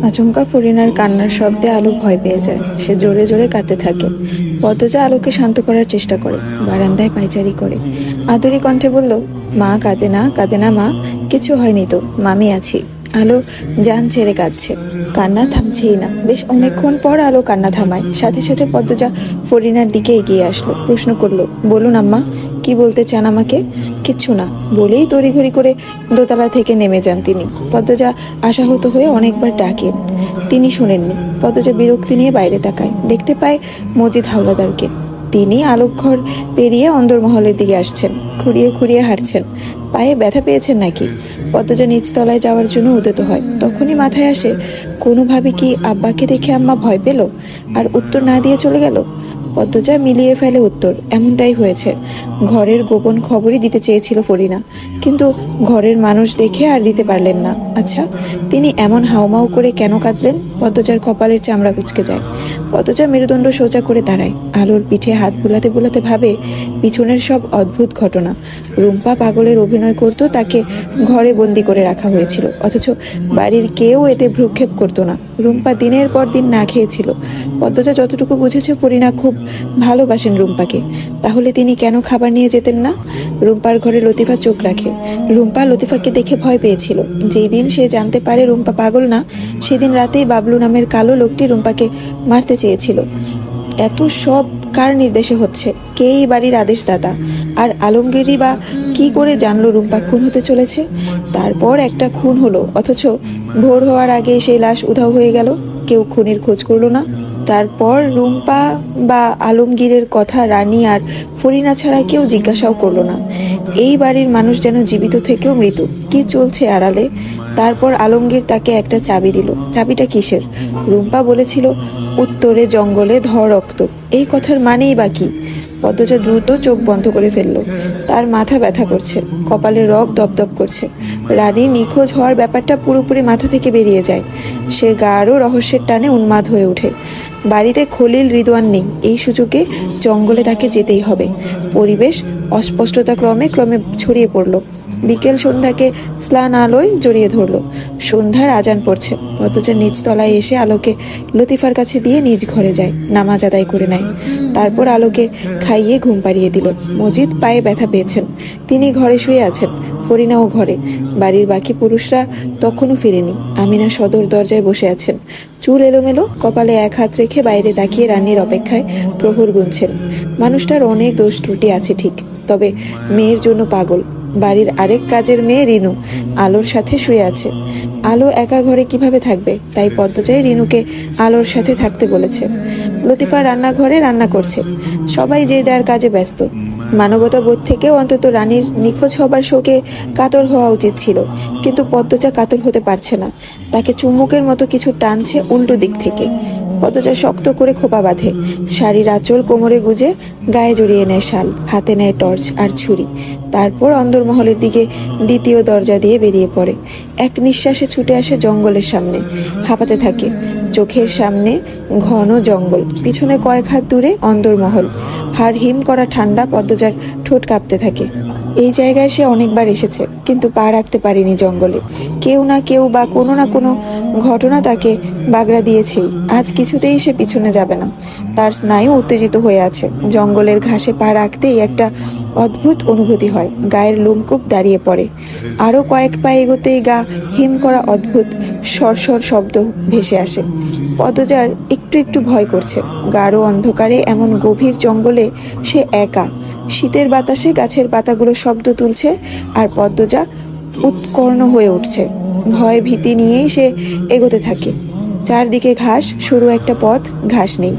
আচমকা ফরিনার কান্নার শব্দে আলো ভয় পেয়ে যায়। সে জোরে জোরে কাঁদতে থাকে। পদ্মজা আলোকে শান্ত করার চেষ্টা করে, বারান্দায় পায়চারি করে। আদুরি কণ্ঠে বলল, মা কাঁদে না, কাঁদে না মা, কিছু হয়নি তো, মামি আছি। আলো জান ছেড়ে কাঁদছে, কান্না থামছেই না। বেশ অনেকক্ষণ পর আলো কান্না থামায়। সাথে সাথে পদ্মজা ফরিনার দিকে এগিয়ে আসলো, প্রশ্ন করলো, বলুন আম্মা, কি বলতে চান আমাকে? কিচ্ছু না বলেই তড়িঘড়ি করে দোতলা থেকে নেমে যান তিনি। পদ্মজা আশাহত হয়ে অনেকবার ডাকেন, তিনি শোনেননি। পদ্মজা বিরক্তি নিয়ে বাইরে তাকায়, দেখতে পায় মজিদ হাওলাদারকে। তিনি আলোকঘর পেরিয়ে অন্দরমহলের দিকে আসছেন, খুঁড়িয়ে খুঁড়িয়ে হাঁটছেন। পায়ে ব্যথা পেয়েছেন নাকি? পদ্মজা নিচতলায় যাওয়ার জন্য উদ্যত হয়। তখনই মাথায় আসে, কোনোভাবে কি আব্বাকে দেখে আম্মা ভয় পেল আর উত্তর না দিয়ে চলে গেল? পদ্মজা মিলিয়ে ফেলে উত্তর, এমনটাই হয়েছে। ঘরের গোপন খবরই দিতে চেয়েছিল ফরিনা, কিন্তু ঘরের মানুষ দেখে আর দিতে পারলেন না। আচ্ছা, তিনি এমন হাউমাউ করে কেন কাঁদলেন? পদ্মজার কপালের চামড়া কুঁচকে যায়। পদ্মজা মেরুদণ্ড সোজা করে দাঁড়ায়, আলোর পিঠে হাত বুলাতে বুলাতে ভাবে পিছনের সব অদ্ভুত ঘটনা। রুম্পা পাগলের অভিনয় করত, তাকে ঘরে বন্দি করে রাখা হয়েছিল, অথচ বাড়ির কেউ এতে ভ্রুক্ষেপ করতো না। রুম্পা দিনের পর দিন না খেয়েছিল। পদ্মজা যতটুকু বুঝেছে, ফরিনা খুব ভালোবাসেন রুম্পাকে। তাহলে তিনি কেন খাবার নিয়ে যেতেন না? রুম্পার ঘরে লতিফা চোখ রাখে। রুম্পা লতিফাকে দেখে ভয় পেয়েছিল। যেই দিন সে জানতে পারে রুম্পা পাগল না, সেদিন রাতেই বাবলু নামের কালো লোকটি রুম্পাকে মারতে চেয়েছিল। এত সব কার নির্দেশে হচ্ছে? কে এই বাড়ির আদেশদাতা? আর আলমগীরই বা কি করে জানলো রুম্পা খুন হতে চলেছে? তারপর একটা খুন হলো, অথচ ভোর হওয়ার আগে সেই লাশ উধাও হয়ে গেল। কেউ খুনির খোঁজ করলো না। তারপর রুম্পা বা আলমগীরের কথা রানী আর ফরিনা ছাড়া কেউ জিজ্ঞাসাও করলো না। এই বাড়ির মানুষ যেন জীবিত থেকেও মৃত। কি চলছে আড়ালে? তারপর আলমগীর তাকে একটা চাবি দিল। চাবিটা কিসের? রুম্পা বলেছিল উত্তরে জঙ্গলে ধর রক্ত। এই কথার মানেই বা কি? পদ্মজা দ্রুত চোখ বন্ধ করে ফেললো। তার মাথা ব্যথা করছে, কপালে রগ দপদপ করছে। রানী নিখোঁজ হওয়ার ব্যাপারটা পুরোপুরি মাথা থেকে বেরিয়ে যায়। সে গাঢ় রহস্যের টানে উন্মাদ হয়ে ওঠে। বাড়িতে খলিল রিদওয়ান নেই, এই সুযোগে জঙ্গলে তাকে যেতেই হবে। পরিবেশ অস্পষ্টতা ক্রমে ক্রমে ছড়িয়ে পড়ল। বিকেল সন্ধ্যাকে স্নান আলোয় জড়িয়ে ধরল। সন্ধ্যার আজান পড়ছে। পদ্মজা নিজ তলায় এসে আলোকে লতিফার কাছে দিয়ে নিজ ঘরে যায়, নামাজ আদায় করে নেয়। তারপর আলোকে খাইয়ে ঘুম পাড়িয়ে দিল। মজিদ পায়ে ব্যথা পেয়েছেন, তিনি ঘরে শুয়ে আছেন। ফরিনাও ঘরে। বাড়ির বাকি পুরুষরা তখনও ফিরেনি। আমিনা সদর দরজায় বসে আছেন, চুল এলোমেলো, কপালে এক হাত রেখে বাইরে তাকিয়ে রানীর অপেক্ষায় প্রহর গুনছেন। মানুষটার অনেক দোষ ত্রুটি আছে ঠিক, তবে মেয়ের জন্য পাগল। বাড়ির আরেক কাজের মেয়ে রিনু আলোর সাথে শুয়ে আছে। আলো একা ঘরে কিভাবে থাকবে? তাই পদ্মজাই রিনুকে আলোর সাথে থাকতে বলেছে। লতিফা রান্নাঘরে রান্না করছে। সবাই যে যার কাজে ব্যস্ত। মানবতা বোধ থেকেও অন্তত রানীর নিখোঁজ হবার শোকে কাতর হওয়া উচিত ছিল, কিন্তু পদ্মজা কাতর হতে পারছে না। তাকে চুম্বকের মতো কিছু টানছে উল্টো দিক থেকে। পদ্মজা শক্ত করে খোপা বাঁধে, শাড়ির আঁচল কোমরে গুজে গায়ে জড়িয়ে নেয় শাল, হাতে নেয় টর্চ আর ছুরি। তারপর অন্দরমহলের দিকে দ্বিতীয় দরজা দিয়ে বেরিয়ে পড়ে। এক নিঃশ্বাসে ছুটে আসে জঙ্গলের সামনে, হাঁপাতে থাকে। চোখের সামনে ঘন জঙ্গল, পিছনে কয়েক হাত দূরে অন্দরমহল। হাড় হিম করা ঠান্ডা, পদ্মজার ঠোঁট কাঁপতে থাকে। এই জায়গায় সে অনেকবার এসেছে, কিন্তু পা রাখতে পারেনি জঙ্গলে। কেউ না কেউ বা কোনো না কোনো ঘটনা তাকে বাগড়া দিয়েছেই। আজ কিছুতেই সে পিছনে যাবে না। তার স্নায়ু উত্তেজিত হয়ে আছে। জঙ্গলের ঘাসে পা রাখতেই একটা অদ্ভুত অনুভূতি হয়, গায়ের লোমকূপ দাঁড়িয়ে পড়ে। আরো কয়েক পা এগোতেই গা হিম করা অদ্ভুত সরসর শব্দ ভেসে আসে। পদ্মজার একটু একটু ভয় করছে। গাঢ় অন্ধকারে এমন গভীর জঙ্গলে সে একা। শীতের বাতাসে গাছের পাতাগুলো শব্দ তুলছে, আর পদ্মজা উৎকর্ণ হয়ে উঠছে। ভয় ভীতি নিয়েই সে এগোতে থাকে। চারদিকে ঘাস, সরু একটা পথ, ঘাস নেই।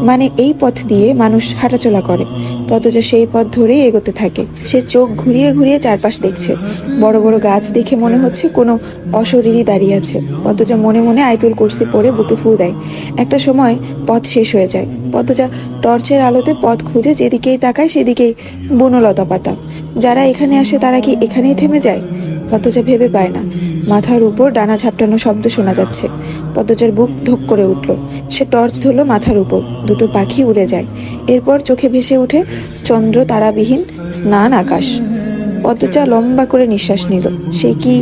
মানে এই পথ দিয়ে মানুষ হাঁটাচলা করে। পদ্মজা সেই পথ ধরেই এগোতে থাকে। সে চোখ ঘুরিয়ে ঘুরিয়ে চারপাশ দেখছে। বড় বড় গাছ দেখে মনে হচ্ছে কোনো অশরীরই দাঁড়িয়ে আছে। পদ্মজা মনে মনে আয়তুল কুরসি পড়ে বুকে ফু দেয়। একটা সময় পথ শেষ হয়ে যায়। পদ্মজা টর্চের আলোতে পথ খুঁজে যেদিকেই তাকায় সেদিকেই বনলতা পাতা। যারা এখানে আসে তারা কি এখানেই থেমে যায়? পদ্মজা ভেবে পায় না। মাথার উপর ডানা ঝাপটানো শব্দ শোনা যাচ্ছে। পদ্মজার বুক ধক করে উঠল। সে টর্চ ধরল মাথার উপর। দুটো পাখি উড়ে যায়। এরপর চোখে ভেসে ওঠে চন্দ্র তারাবিহীন স্নান আকাশ। পদ্মজা লম্বা করে নিঃশ্বাস নিল। সে কি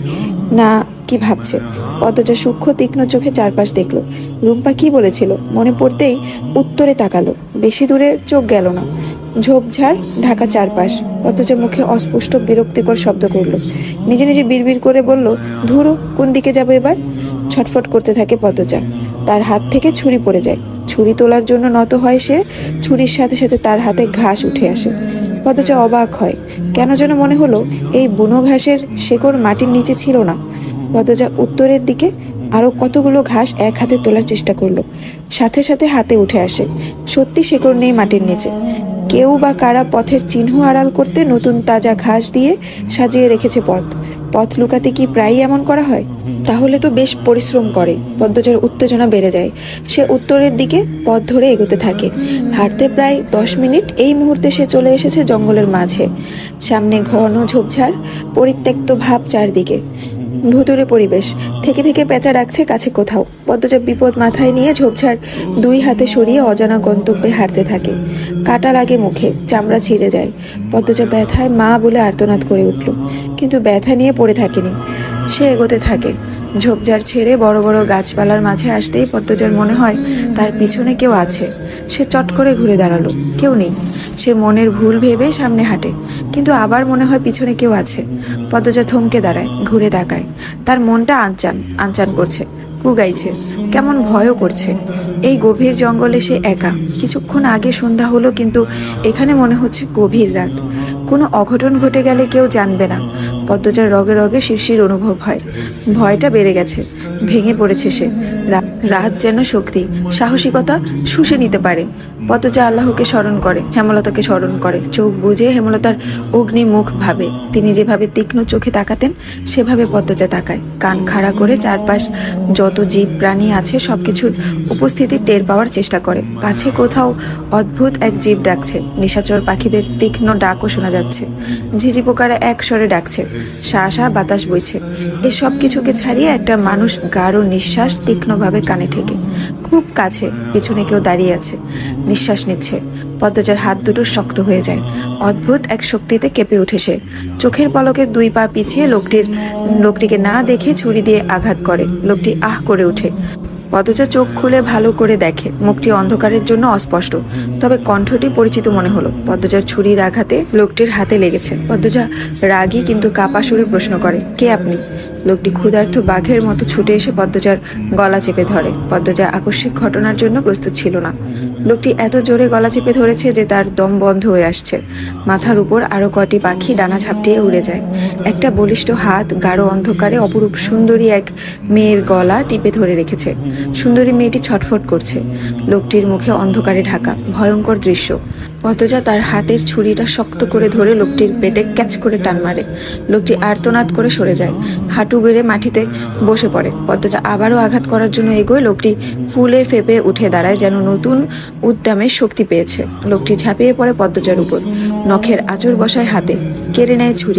না কি ভাবছে। পদ্মজা সূক্ষ্ম তীক্ষ্ণ চোখে চারপাশ দেখলো। রুম্পা কি বলেছিল মনে পড়তেই উত্তরে তাকালো। বেশি দূরে চোখ গেল না। ঝোপঝাড় ঢাকা চারপাশ। পদ্মজা মুখে অস্পষ্ট বিরক্তিকর শব্দ করলো। নিজে নিজে বিড়বিড় করে বলল, ধুরো, কোন দিকে যাবো এবার? ছটফট করতে থাকে পদ্মজা। তার হাত থেকে ছুরি পড়ে যায়। ছুরি তোলার জন্য নত হয় সে। ছুরির সাথে সাথে তার হাতে ঘাস উঠে আসে। পদ্মজা অবাক হয়। কেন যেন মনে হলো এই বুনো ঘাসের শেকড় মাটির নিচে ছিল না। পদ্মজা উত্তরের দিকে আরো কতগুলো ঘাস এক হাতে তোলার চেষ্টা করলো। সাথে সাথে হাতে উঠে আসে। সত্যি শেকড় নেই মাটির নিচে। কেউ বা কারা পথের চিহ্ন আড়াল করতে নতুন তাজা ঘাস দিয়ে সাজিয়ে রেখেছে পথ। পথ লুকাতে কি প্রায়ই এমন করা হয়? তাহলে তো বেশ পরিশ্রম করে। পদ্মজার উত্তেজনা বেড়ে যায়। সে উত্তরের দিকে পথ ধরে এগোতে থাকে। হাঁটতে প্রায় 10 মিনিট। এই মুহূর্তে সে চলে এসেছে জঙ্গলের মাঝে। সামনে ঘন ঝোপঝাড়, পরিত্যক্ত ভাব চারদিকে। ভুতুরে পরিবেশ। থেকে থেকে পেঁচা ডাকছে কাছে কোথাও। পদ্মজা বিপদ মাথায় নিয়ে ঝোপঝাড় 2 হাতে সরিয়ে অজানা গন্তব্যে হাঁটতে থাকে। কাটা লাগে মুখে, চামড়া ছিঁড়ে যায়। পদ্মজা ব্যথায় মা বলে আর্তনাদ করে উঠল, কিন্তু ব্যথা নিয়ে পড়ে থাকেনি। সে এগোতে থাকে। ঝোপঝাড় ছেড়ে বড় বড় গাছপালার মাঝে আসতেই পদ্মজার মনে হয় তার পিছনে কেউ আছে। সে চট করে ঘুরে দাঁড়ালো। কেউ নেই। সে মনের ভুল ভেবে সামনে হাঁটে, কিন্তু আবার মনে হয় পিছনে কেউ আছে। পদ্মজা থমকে দাঁড়ায়, ঘুরে তাকায়। তার মনটা আনচান আনচান করছে, কুগাইছে, কেমন ভয়ও করছে। এই গভীর জঙ্গলে সে একা। কিছুক্ষণ আগে সন্ধ্যা হলো, কিন্তু এখানে মনে হচ্ছে গভীর রাত। কোনো অঘটন ঘটে গেলে কেউ জানবে না। পদ্মজার রগে রগে শিরশির অনুভব হয়। ভয়টা বেড়ে গেছে। ভেঙে পড়েছে সে। রাত যেন শক্তি, সাহসিকতা শুষে নিতে পারে। পদ্মজা আল্লাহকে স্মরণ করে, হেমলতাকে স্মরণ করে। চোখ বুজে হেমলতার অগ্নিমুখ ভাবে। তিনি যেভাবে তীক্ষ্ণ চোখে তাকাতেন সেভাবে পদ্মজা তাকায়। কান খাড়া করে চারপাশ যত জীব প্রাণী আছে সবকিছুর উপস্থিতি টের পাওয়ার চেষ্টা করে। কাছে কোথাও অদ্ভুত এক জীব ডাকছে। নিশাচর পাখিদের তীক্ষ্ণ ডাকও শোনা যাচ্ছে। ঝিঝি পোকারা এক স্বরে ডাকছে। শাঁ বাতাস বইছে। এ সব কিছুকে ছাড়িয়ে একটা মানুষ গাঢ় নিঃশ্বাস তীক্ষ্ণভাবে কানে ঠেকে। খুব কাছে পিছনে কেউ দাঁড়িয়ে আছে, নিঃশ্বাস নিচ্ছে। পদ্মজার হাত দুটো শক্ত হয়ে যায়। অদ্ভুত এক শক্তিতে কেঁপে উঠে সে। চোখের পলকে 2 পা পিছিয়ে লোকটিকে না দেখে ছুরি দিয়ে আঘাত করে। লোকটি আহ করে ওঠে। পদ্মজা চোখ খুলে ভালো করে দেখে। মুখটি অন্ধকারের জন্য অস্পষ্ট, তবে কণ্ঠটি পরিচিত মনে হলো। পদ্মজার ছুরির আঘাতে লোকটির হাতে লেগেছে। পদ্মজা রাগী কিন্তু কাপা সুরে প্রশ্ন করে, কে আপনি? লোকটি ক্ষুধার্ত বাঘের মতো ছুটে এসে পদ্মজার গলা চেপে ধরে। পদ্মজা আকস্মিক ঘটনার জন্য প্রস্তুত ছিল না। লোকটি এত জোরে গলা চেপে ধরেছে যে তার দম বন্ধ হয়ে আসছে। মাথার উপর আরো কটি পাখি ডানা ঝাপটিয়ে উড়ে যায়। একটা বলিষ্ঠ হাত গাঢ় অন্ধকারে অপরূপ সুন্দরী এক মেয়ের গলা টিপে ধরে রেখেছে। সুন্দরী মেয়েটি ছটফট করছে। লোকটির মুখে অন্ধকারে ঢাকা। ভয়ঙ্কর দৃশ্য। পদ্মজা তার হাতের ছুরিটা শক্ত করে ধরে লোকটির পেটে ক্যাচ করে টান মারে। লোকটি আর্তনাদ করে সরে যায়। হাঁটু গেড়ে মাটিতে বসে পড়ে। পদ্মজা আবারও আঘাত করার জন্য এগোয়। লোকটি ফুলে ফেপে উঠে দাঁড়ায়, যেন নতুন উদ্যমে শক্তি পেয়েছে। লোকটি ঝাঁপিয়ে পড়ে পদ্মজার উপর। নখের আঁচড় বসায় হাতে, কেড়ে নেয় ছুরি।